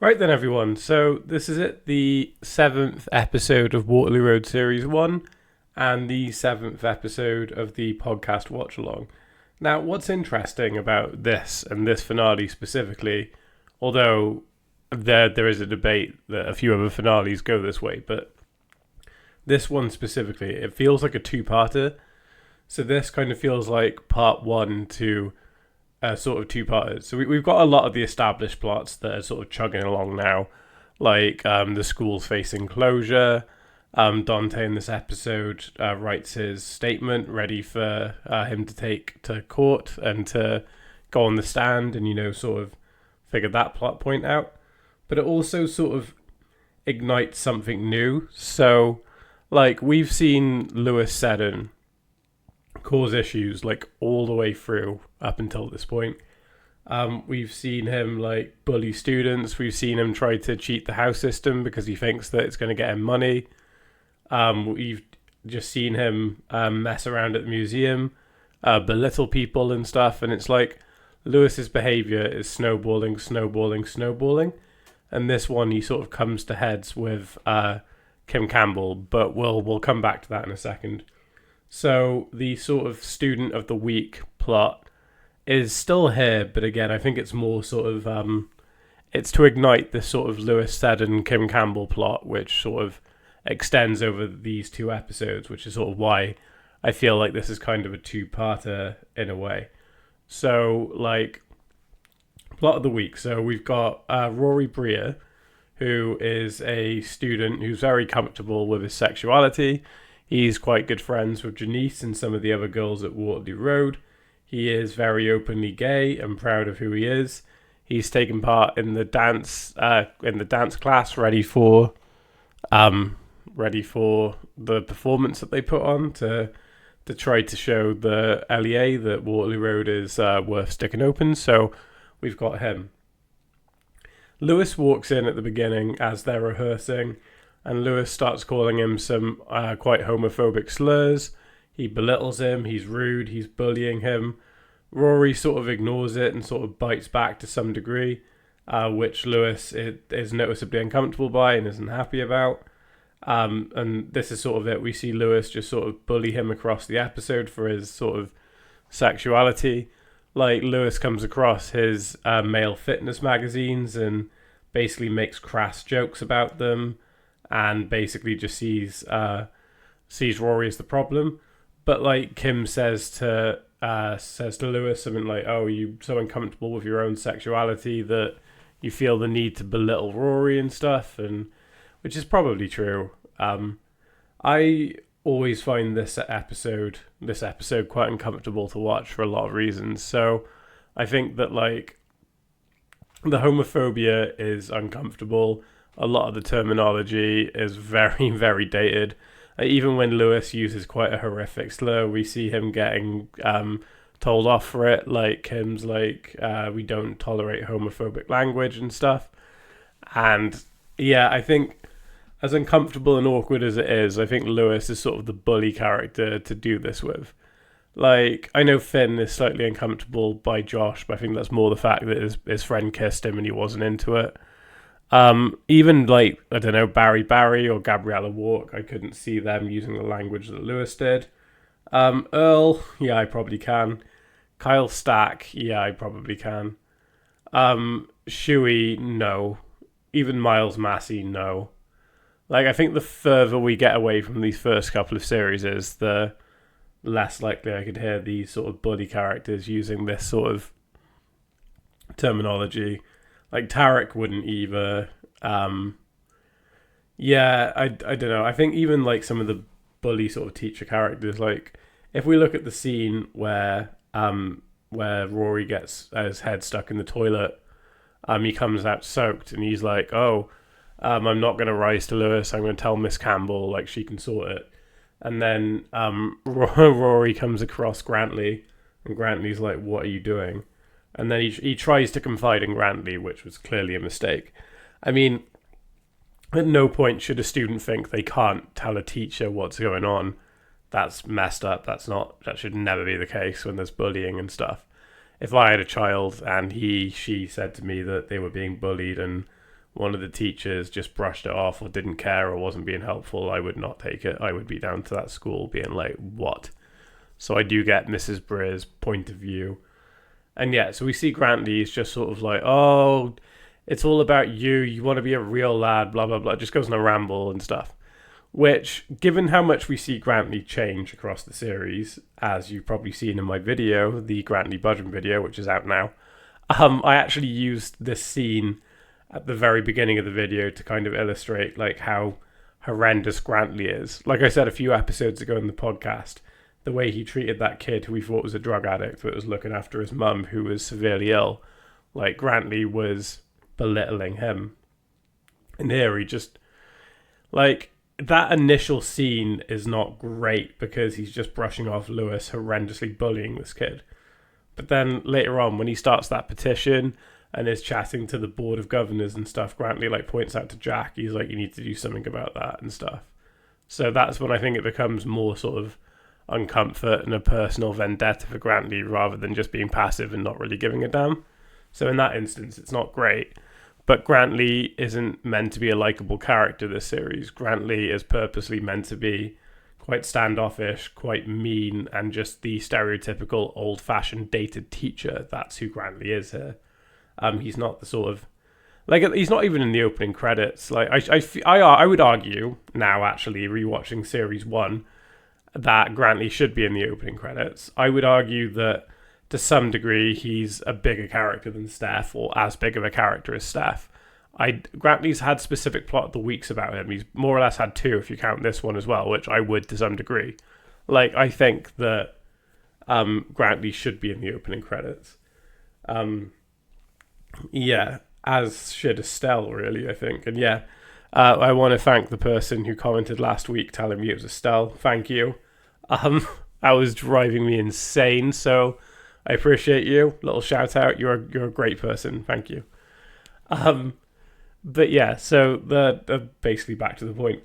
Right then, everyone. So this is it, the 7th episode of Waterloo Road Series 1 and the 7th episode of the podcast Watch Along. Now, what's interesting about this and this finale specifically, although there is a debate that a few other finales go this way, but this one specifically, it feels like a two-parter. So this kind of feels like part one to sort of two-parters. So we've got a lot of the established plots that are sort of chugging along now, like the school's facing closure. Dante in this episode writes his statement, ready for him to take to court and to go on the stand and, sort of figure that plot point out. But it also sort of ignites something new. So, like, we've seen Lewis Seddon cause issues like all the way through up until this point. We've seen him like bully students. We've seen him try to cheat the house system because he thinks that it's going to get him money. We've just seen him mess around at the museum, belittle people and stuff. And it's like Lewis's behavior is snowballing. And this one, he sort of comes to heads with Kim Campbell, but we'll come back to that in a second. So the sort of student of the week plot is still here, but again, I think it's more sort of it's to ignite this sort of Lewis Seddon Kim Campbell plot, which sort of extends over these two episodes, which is sort of why I feel like this is kind of a two-parter in a way. So, like, plot of the week. So we've got Rory Breer, who is a student who's very comfortable with his sexuality. He's quite good friends with Janice and some of the other girls at Waterloo Road. He is very openly gay and proud of who he is. He's taken part in the dance class, ready for the performance that they put on to try to show the LEA that Waterloo Road is worth sticking open. So we've got him. Lewis walks in at the beginning as they're rehearsing, and Lewis starts calling him some quite homophobic slurs. He belittles him, he's rude, he's bullying him. Rory sort of ignores it and sort of bites back to some degree, which Lewis is noticeably uncomfortable by and isn't happy about. And this is sort of it. We see Lewis just sort of bully him across the episode for his sort of sexuality. Like, Lewis comes across his male fitness magazines and basically makes crass jokes about them, and basically just sees Rory as the problem. But like Kim says to Lewis something like, "Oh, you so uncomfortable with your own sexuality that you feel the need to belittle Rory and stuff," and which is probably true. I always find this episode quite uncomfortable to watch for a lot of reasons. So I think that like the homophobia is uncomfortable. A lot of the terminology is very, very dated. Even when Lewis uses quite a horrific slur, we see him getting told off for it. Like, Kim's like, we don't tolerate homophobic language and stuff. And yeah, I think as uncomfortable and awkward as it is, I think Lewis is sort of the bully character to do this with. Like, I know Finn is slightly uncomfortable by Josh, but I think that's more the fact that his friend kissed him and he wasn't into it. Even like, I don't know, Barry or Gabriella Walk, I couldn't see them using the language that Lewis did. Earl, yeah, I probably can. Kyle Stack, yeah, I probably can. Shuey, no. Even Miles Massey, no. Like, I think the further we get away from these first couple of series is, the less likely I could hear these sort of bully characters using this sort of terminology. Like, Tarek wouldn't either. Yeah, I don't know. I think even like some of the bully sort of teacher characters, like if we look at the scene where Rory gets his head stuck in the toilet, he comes out soaked and he's like, "Oh, I'm not going to rise to Lewis. I'm going to tell Miss Campbell, like, she can sort it." And then Rory comes across Grantley, and Grantley's like, "What are you doing?" And then he tries to confide in Grantley, which was clearly a mistake. I mean, at no point should a student think they can't tell a teacher what's going on. That's messed up. That should never be the case when there's bullying and stuff. If I had a child and she said to me that they were being bullied and one of the teachers just brushed it off or didn't care or wasn't being helpful, I would not take it. I would be down to that school being like, what? So I do get Mrs. Breer's point of view. And yeah, so we see Grantley is just sort of like, oh, it's all about you. You want to be a real lad, blah, blah, blah. Just goes on a ramble and stuff. Which, given how much we see Grantley change across the series, as you've probably seen in my video, the Grantley Budgeon video, which is out now, I actually used this scene at the very beginning of the video to kind of illustrate like how horrendous Grantley is. Like I said a few episodes ago in the podcast, the way he treated that kid who we thought was a drug addict but was looking after his mum who was severely ill. Like, Grantley was belittling him. And here he just, like, that initial scene is not great because he's just brushing off Lewis horrendously bullying this kid. But then later on, when he starts that petition and is chatting to the board of governors and stuff, Grantley like points out to Jack, he's like, you need to do something about that and stuff. So that's when I think it becomes more sort of uncomfort and a personal vendetta for Grantley rather than just being passive and not really giving a damn. So in that instance, it's not great. But Grantley isn't meant to be a likable character this series. Grantley is purposely meant to be quite standoffish, quite mean, and just the stereotypical old-fashioned dated teacher. That's who Grantley is here. He's not the sort of, like, he's not even in the opening credits. Like, I would argue now, actually, rewatching series 1, that Grantley should be in the opening credits. I would argue that to some degree he's a bigger character than Steph, or as big of a character as Steph. Grantley's had specific plot of the weeks about him. He's more or less had 2 if you count this one as well, which I would to some degree. Like, I think that Grantley should be in the opening credits. Yeah, as should Estelle, really, I think. And yeah, I want to thank the person who commented last week telling me it was Estelle. Thank you. That was driving me insane, so I appreciate you. Little shout out. You're a great person. Thank you. But yeah, so the basically back to the point.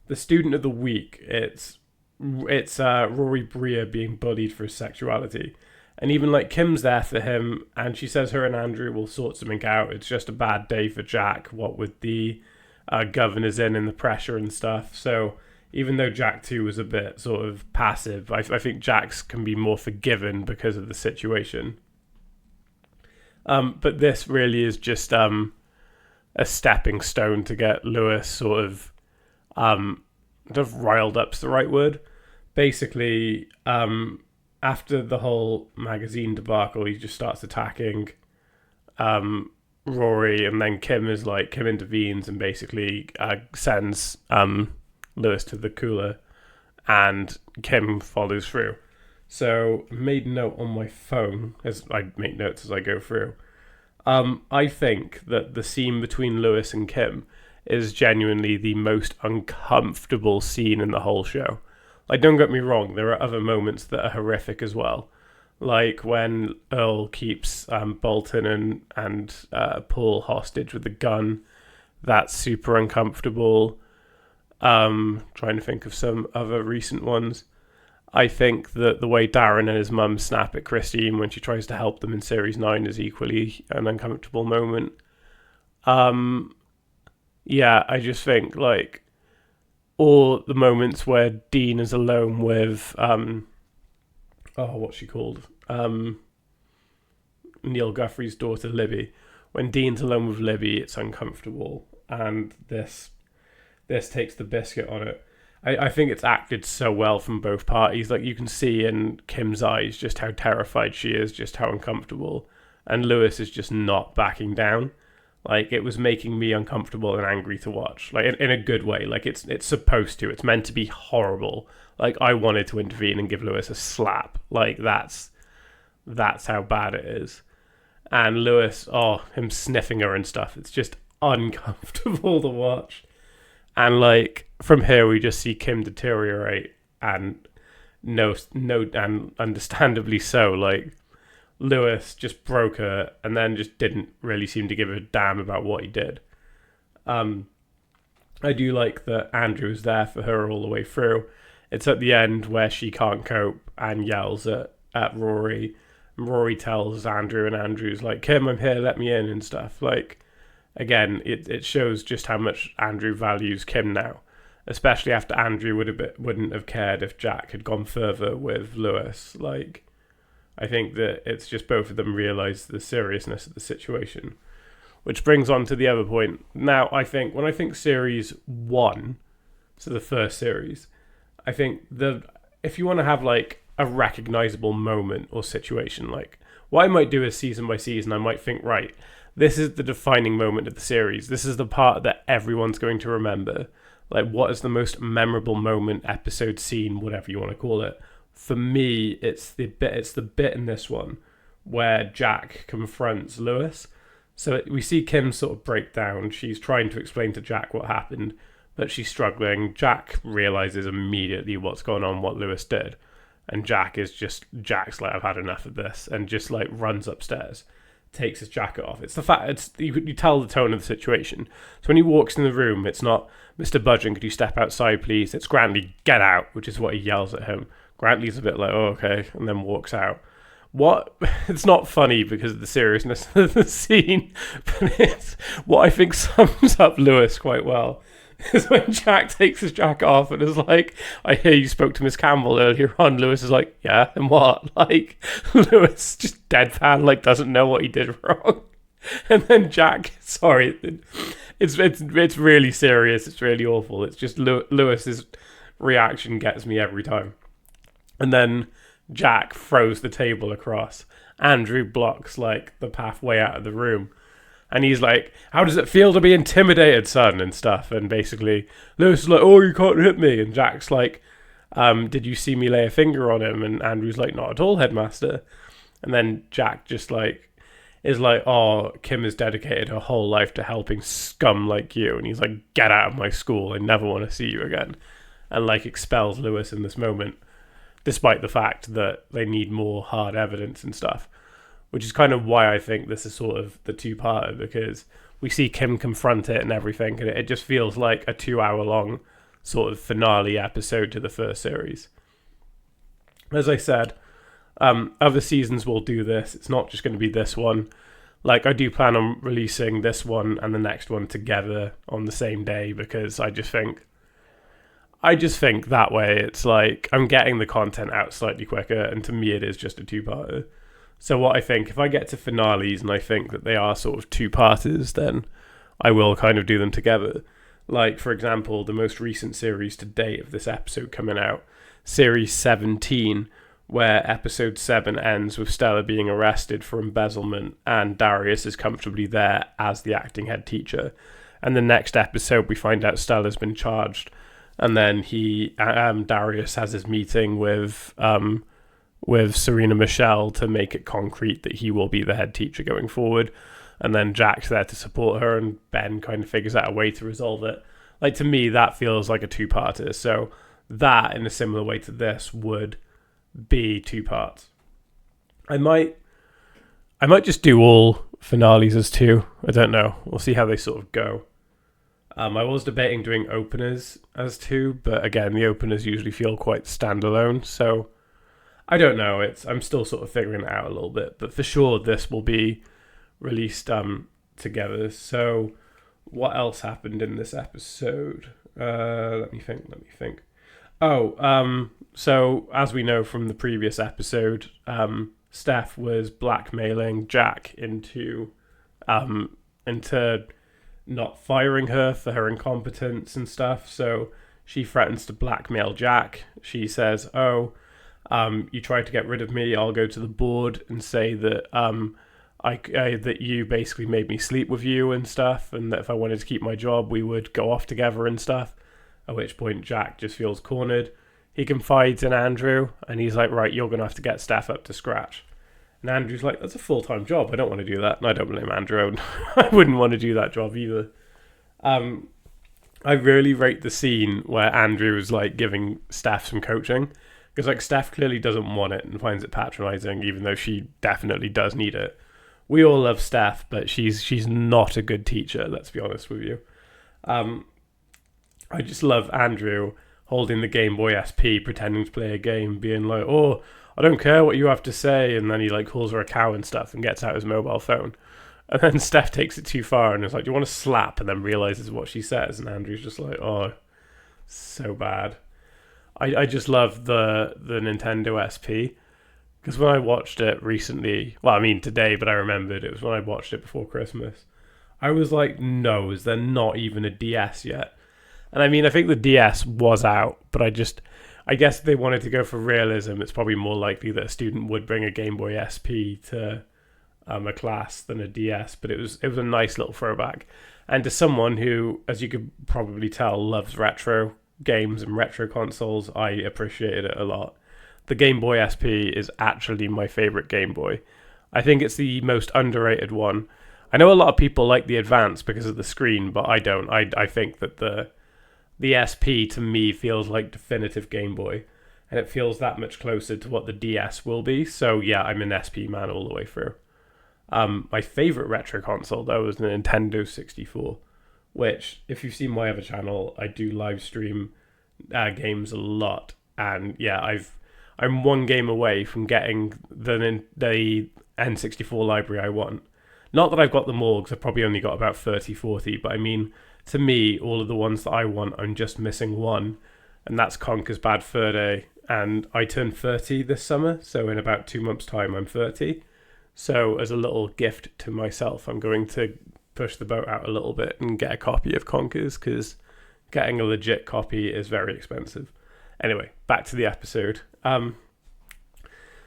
The student of the week, it's Rory Breer being bullied for his sexuality. And even like Kim's there for him, and she says her and Andrew will sort something out. It's just a bad day for Jack, what with the governors in and the pressure and stuff. So even though Jack too was a bit sort of passive, I think Jack's can be more forgiven because of the situation. But this really is just a stepping stone to get Lewis sort of riled up's the right word. Basically, after the whole magazine debacle, he just starts attacking Rory, and then Kim intervenes and basically sends Lewis to the cooler, and Kim follows through. So made note on my phone, as I make notes as I go through. I think that the scene between Lewis and Kim is genuinely the most uncomfortable scene in the whole show. Like, don't get me wrong, there are other moments that are horrific as well. Like when Earl keeps Bolton and Paul hostage with a gun. That's super uncomfortable. Trying to think of some other recent ones. I think that the way Darren and his mum snap at Christine when she tries to help them in Series 9 is equally an uncomfortable moment. Yeah, I just think, like, or the moments where Dean is alone with, what's she called? Neil Guthrie's daughter, Libby. When Dean's alone with Libby, it's uncomfortable. And this takes the biscuit on it. I think it's acted so well from both parties. Like, you can see in Kim's eyes just how terrified she is, just how uncomfortable. And Lewis is just not backing down. Like, it was making me uncomfortable and angry to watch. Like, in a good way. Like, it's supposed to. It's meant to be horrible. Like, I wanted to intervene and give Lewis a slap. Like, that's how bad it is. And Lewis, him sniffing her and stuff. It's just uncomfortable to watch. And, like, from here we just see Kim deteriorate, and and understandably so. Like, Lewis just broke her and then just didn't really seem to give a damn about what he did. I do like that Andrew is there for her all the way through. It's at the end where she can't cope and yells at Rory. And Rory tells Andrew, and Andrew's like, Kim, I'm here, let me in and stuff. Like, again, it shows just how much Andrew values Kim now, especially after Andrew wouldn't have cared if Jack had gone further with Lewis. Like, I think that it's just both of them realise the seriousness of the situation. Which brings on to the other point. Now, I think, when I think series 1, so the first series, I think if you want to have, like, a recognisable moment or situation, like, what I might do is season by season, I might think, right, this is the defining moment of the series. This is the part that everyone's going to remember. Like, what is the most memorable moment, episode, scene, whatever you want to call it? For me, it's the bit in this one where Jack confronts Lewis. So we see Kim sort of break down. She's trying to explain to Jack what happened, but she's struggling. Jack realizes immediately what's going on, what Lewis did. And Jack's like, I've had enough of this, and just like runs upstairs, takes his jacket off. It's the fact, you tell the tone of the situation. So when he walks in the room, it's not, Mr. Budgeon, could you step outside, please? It's Grantley, get out, which is what he yells at him. Grantley's a bit like, oh, okay, and then walks out. It's not funny because of the seriousness of the scene, but it's what I think sums up Lewis quite well. Is when Jack takes his jacket off and is like, I hear you spoke to Miss Campbell earlier on. Lewis is like, yeah, and what? Like, Lewis just deadpan, like, doesn't know what he did wrong. And then Jack, sorry, it's really serious. It's really awful. It's just Lewis's reaction gets me every time. And then Jack throws the table across. Andrew blocks, like, the pathway out of the room. And he's like, how does it feel to be intimidated, son? And stuff. And basically, Lewis is like, oh, you can't hit me. And Jack's like, did you see me lay a finger on him? And Andrew's like, not at all, headmaster. And then Jack just like, is like, oh, Kim has dedicated her whole life to helping scum like you. And he's like, get out of my school. I never want to see you again. And like expels Lewis in this moment, despite the fact that they need more hard evidence and stuff. Which is kind of why I think this is sort of the two-parter, because we see Kim confront it and everything, and it just feels like a 2-hour-long sort of finale episode to the first series. As I said, other seasons will do this. It's not just going to be this one. Like, I do plan on releasing this one and the next one together on the same day, because I just think that way it's like I'm getting the content out slightly quicker, and to me it is just a two-parter. So what I think, if I get to finales and I think that they are sort of two-parters, then I will kind of do them together. Like, for example, the most recent series to date of this episode coming out, Series 17, where Episode 7 ends with Stella being arrested for embezzlement and Darius is comfortably there as the acting head teacher. And the next episode, we find out Stella's been charged. And then Darius has his meeting with Serena Michelle to make it concrete that he will be the head teacher going forward. And then Jack's there to support her, and Ben kind of figures out a way to resolve it. Like, to me, that feels like a two-parter. So that, in a similar way to this, would be 2 parts. I might just do all finales as 2. I don't know. We'll see how they sort of go. I was debating doing openers as 2, but again, the openers usually feel quite standalone, so I don't know. I'm still sort of figuring it out a little bit, but for sure this will be released together. So what else happened in this episode? Let me think. So as we know from the previous episode, Steph was blackmailing Jack into not firing her for her incompetence and stuff. So she threatens to blackmail Jack. She says, you tried to get rid of me, I'll go to the board and say that that you basically made me sleep with you and stuff, and that if I wanted to keep my job, we would go off together and stuff. At which point Jack just feels cornered. He confides in Andrew, and he's like, right, you're going to have to get Steph up to scratch. And Andrew's like, that's a full-time job, I don't want to do that. And I don't blame Andrew. I wouldn't want to do that job either. I really rate the scene where Andrew is like giving Steph some coaching. Because like Steph clearly doesn't want it and finds it patronizing, even though she definitely does need it. We all love Steph, but she's not a good teacher, let's be honest with you. I just love Andrew holding the Game Boy SP, pretending to play a game, being like, oh, I don't care what you have to say, and then he like calls her a cow and stuff and gets out his mobile phone. And then Steph takes it too far and is like, "Do you want to slap?" And then realizes what she says, and Andrew's just like, "Oh, so bad." I just love the Nintendo SP because when I watched it recently, well, I mean today, but I remembered it was when I watched it before Christmas. I was like, "No, is there not even a DS yet?" And I mean, I think the DS was out, but I guess if they wanted to go for realism, it's probably more likely that a student would bring a Game Boy SP to a class than a DS. But it was a nice little throwback, and to someone who, as you could probably tell, loves retro games and retro consoles, I appreciated it a lot. The Game Boy SP is actually my favorite Game Boy. I think it's the most underrated one. I know a lot of people like the Advance because of the screen, but I don't. I think that the SP to me feels like definitive Game Boy, and it feels that much closer to what the DS will be. So yeah, I'm an SP man all the way through. My favorite retro console though is the Nintendo 64, which, if you've seen my other channel, I do live stream games a lot, and yeah, I'm one game away from getting the N64 library I want. Not that I've got them all, because I've probably only got about 30, 40, but I mean, to me, all of the ones that I want, I'm just missing one, and that's Conker's Bad Fur Day. And I turn 30 this summer, so in about 2 months' time, I'm 30. So as a little gift to myself, I'm going to push the boat out a little bit and get a copy of Conker's, because getting a legit copy is very expensive. Anyway, back to the episode.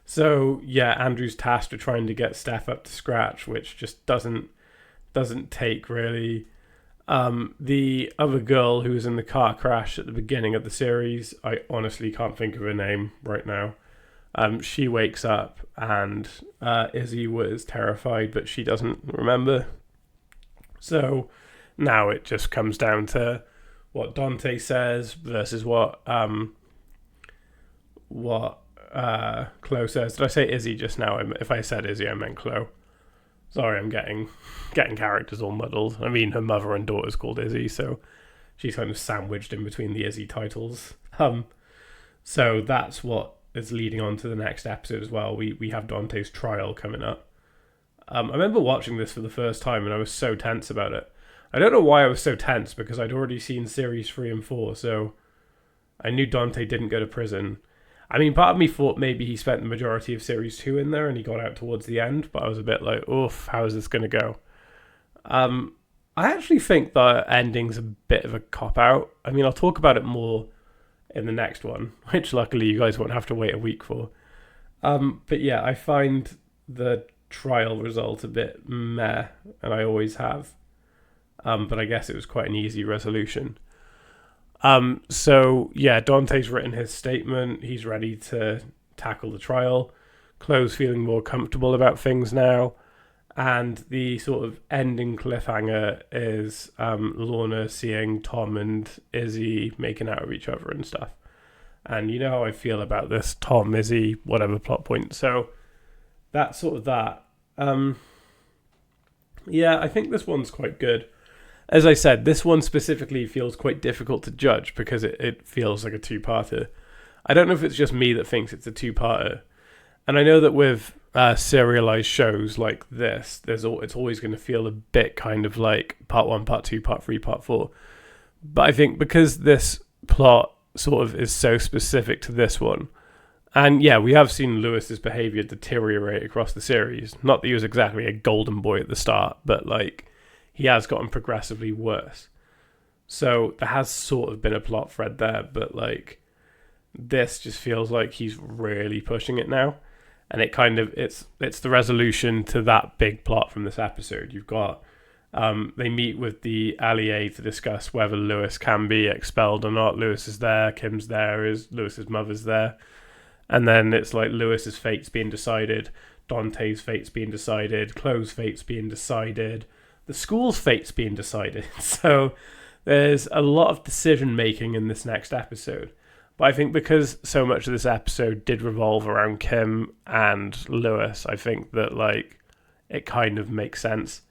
So yeah, Andrew's tasked with trying to get Steph up to scratch, which just doesn't take really. The other girl who was in the car crash at the beginning of the series, I honestly can't think of her name right now. She wakes up and Izzy was terrified, but she doesn't remember. So now it just comes down to what Dante says versus what Chloe says. Did I say Izzy just now? If I said Izzy, I meant Chloe. Sorry, I'm getting characters all muddled. I mean, her mother and daughter's called Izzy, so she's kind of sandwiched in between the Izzy titles. So that's what is leading on to the next episode as well. We have Dante's trial coming up. I remember watching this for the first time, and I was so tense about it. I don't know why I was so tense, because I'd already seen series 3 and 4, so I knew Dante didn't go to prison. I mean, part of me thought maybe he spent the majority of Series 2 in there and he got out towards the end, but I was a bit like, oof, how is this going to go? I actually think the ending's a bit of a cop-out. I mean, I'll talk about it more in the next one, which luckily you guys won't have to wait a week for. But yeah, I find the trial result a bit meh, and I always have. But I guess it was quite an easy resolution. So yeah, Dante's written his statement. He's ready to tackle the trial. Chloe's feeling more comfortable about things now. And the sort of ending cliffhanger is Lorna seeing Tom and Izzy making out with each other and stuff. And you know how I feel about this Tom, Izzy, whatever plot point. So that's sort of that. Yeah, I think this one's quite good. As I said, this one specifically feels quite difficult to judge because it feels like a two-parter. I don't know if it's just me that thinks it's a two-parter. And I know that with serialized shows like this, it's always going to feel a bit kind of like part 1, part 2, part 3, part 4. But I think because this plot sort of is so specific to this one, and yeah, we have seen Lewis's behavior deteriorate across the series. Not that he was exactly a golden boy at the start, but like he has gotten progressively worse. So there has sort of been a plot thread there, but like this just feels like he's really pushing it now. And it kind of it's the resolution to that big plot from this episode. You've got they meet with the LEA to discuss whether Lewis can be expelled or not. Lewis is there, Kim's there, Lewis's mother's there. And then it's like Lewis's fate's being decided, Dante's fate's being decided, Chloe's fate's being decided, the school's fate's being decided. So there's a lot of decision making in this next episode. But I think because so much of this episode did revolve around Kim and Lewis, I think that like it kind of makes sense.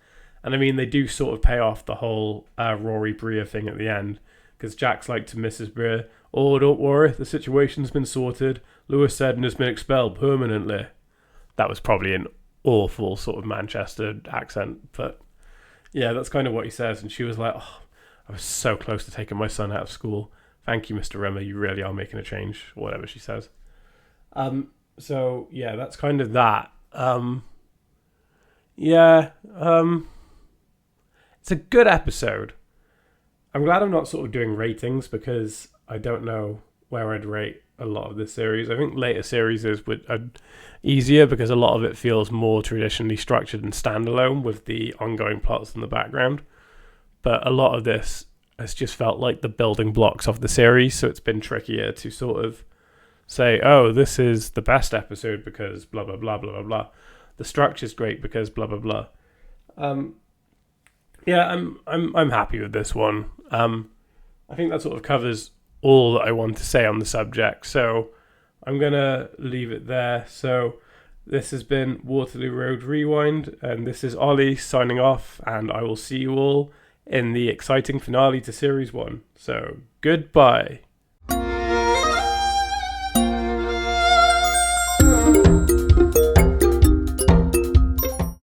And I mean, they do sort of pay off the whole Rory Breer thing at the end, because Jack's like to Mrs. Breer, "Oh, don't worry, the situation's been sorted. Lewis said and has been expelled permanently." That was probably an awful sort of Manchester accent, but yeah, that's kind of what he says. And she was like, oh, I was so close to taking my son out of school. Thank you, Mr. Rimmer. You really are making a change, or whatever she says. So yeah, that's kind of that. Yeah, it's a good episode. I'm glad I'm not sort of doing ratings because I don't know where I'd rate a lot of this series. I think later series are easier because a lot of it feels more traditionally structured and standalone with the ongoing plots in the background. But a lot of this has just felt like the building blocks of the series, so it's been trickier to sort of say, oh, this is the best episode because blah blah blah blah blah blah. The structure's great because blah blah blah. Yeah, I'm happy with this one. I think that sort of covers all that I want to say on the subject. So I'm gonna leave it there. So this has been Waterloo Road Rewind, and this is Ollie signing off, and I will see you all in the exciting finale to Series 1. So goodbye.